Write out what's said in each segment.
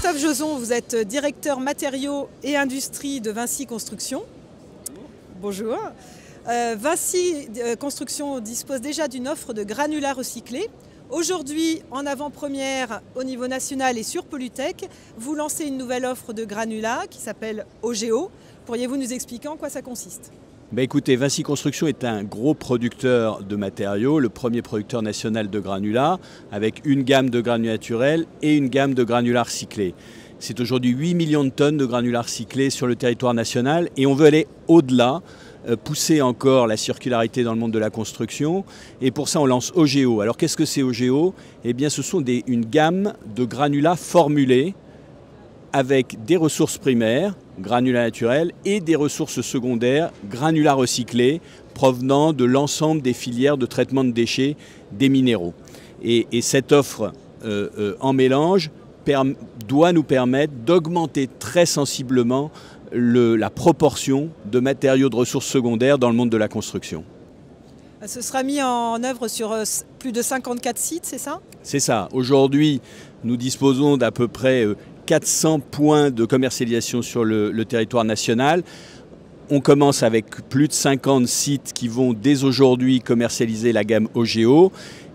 Christophe Joson, vous êtes directeur matériaux et industrie de Vinci Construction. Bonjour. Vinci Construction dispose déjà d'une offre de granulats recyclés. Aujourd'hui, en avant-première au niveau national et sur Polytech, vous lancez une nouvelle offre de granulats qui s'appelle OGEO. Pourriez-vous nous expliquer en quoi ça consiste ? Écoutez, Vinci Construction est un gros producteur de matériaux, le premier producteur national de granulats, avec une gamme de granulats naturels et une gamme de granulats recyclés. C'est aujourd'hui 8 millions de tonnes de granulats recyclés sur le territoire national et on veut aller au-delà, pousser encore la circularité dans le monde de la construction. Et pour ça, on lance OGEO. Alors qu'est-ce que c'est OGEO ? Eh bien, ce sont une gamme de granulats formulés avec des ressources primaires, granulats naturels, et des ressources secondaires, granulats recyclés, provenant de l'ensemble des filières de traitement de déchets des minéraux. Et cette offre en mélange doit nous permettre d'augmenter très sensiblement la proportion de matériaux de ressources secondaires dans le monde de la construction. Ce sera mis en œuvre sur plus de 54 sites, c'est ça ? C'est ça. Aujourd'hui, nous disposons d'à peu près 400 points de commercialisation sur le territoire national. On commence avec plus de 50 sites qui vont dès aujourd'hui commercialiser la gamme OGEO.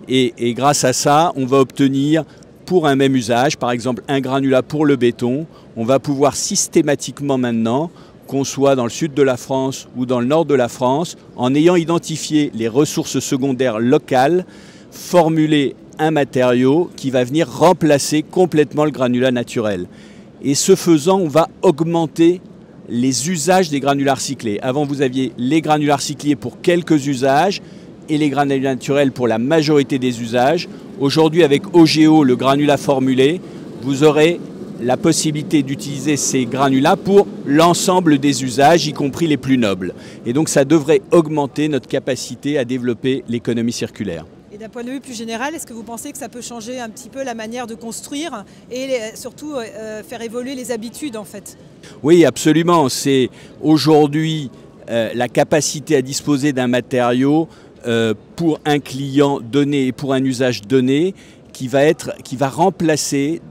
Et grâce à ça, on va obtenir pour un même usage, par exemple un granulat pour le béton, on va pouvoir systématiquement maintenant, qu'on soit dans le sud de la France ou dans le nord de la France, en ayant identifié les ressources secondaires locales, formuler un matériau qui va venir remplacer complètement le granulat naturel. Et ce faisant, on va augmenter les usages des granulats recyclés. Avant, vous aviez les granulats recyclés pour quelques usages et les granulats naturels pour la majorité des usages. Aujourd'hui, avec OGEO, le granulat formulé, vous aurez la possibilité d'utiliser ces granulats pour l'ensemble des usages, y compris les plus nobles. Et donc, ça devrait augmenter notre capacité à développer l'économie circulaire. Et d'un point de vue plus général, est-ce que vous pensez que ça peut changer un petit peu la manière de construire et surtout faire évoluer les habitudes en fait ? Oui, absolument. C'est aujourd'hui la capacité à disposer d'un matériau pour un client donné et pour un usage donné qui va remplacer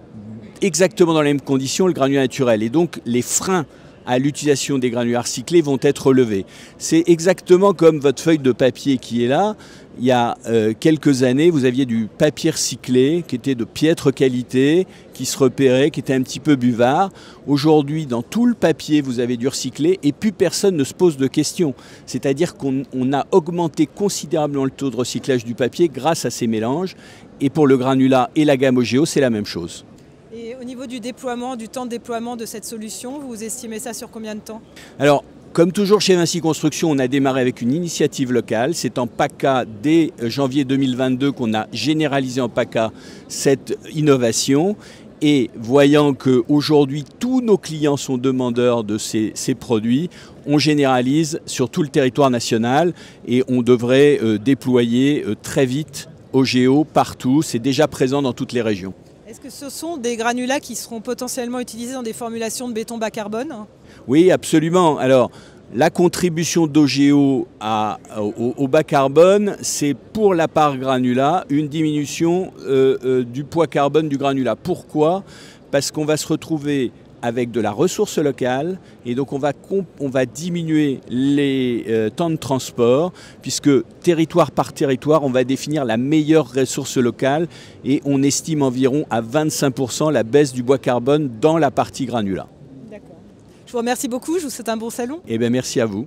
exactement dans les mêmes conditions le granulat naturel. Et donc les freins à l'utilisation des granulats recyclés vont être levés. C'est exactement comme votre feuille de papier qui est là. Il y a quelques années, vous aviez du papier recyclé qui était de piètre qualité, qui se repérait, qui était un petit peu buvard. Aujourd'hui, dans tout le papier, vous avez du recyclé et plus personne ne se pose de questions. C'est-à-dire qu'on a augmenté considérablement le taux de recyclage du papier grâce à ces mélanges. Et pour le granulat et la gamme OGEO, c'est la même chose. Et au niveau du déploiement, du temps de déploiement de cette solution, vous estimez ça sur combien de temps ? Alors, comme toujours chez Vinci Construction, on a démarré avec une initiative locale. C'est en PACA dès janvier 2022 qu'on a généralisé en PACA cette innovation. Et voyant qu'aujourd'hui, tous nos clients sont demandeurs de ces produits, on généralise sur tout le territoire national et on devrait déployer très vite OGEO partout. C'est déjà présent dans toutes les régions. Est-ce que ce sont des granulats qui seront potentiellement utilisés dans des formulations de béton bas carbone ? Oui, absolument. Alors, la contribution d'OGEO au bas carbone, c'est pour la part granulat une diminution du poids carbone du granulat. Pourquoi ? Parce qu'on va se retrouver avec de la ressource locale et donc on va diminuer les temps de transport puisque territoire par territoire, on va définir la meilleure ressource locale et on estime environ à 25% la baisse du bois carbone dans la partie granulat. D'accord. Je vous remercie beaucoup, je vous souhaite un bon salon. Eh bien, merci à vous.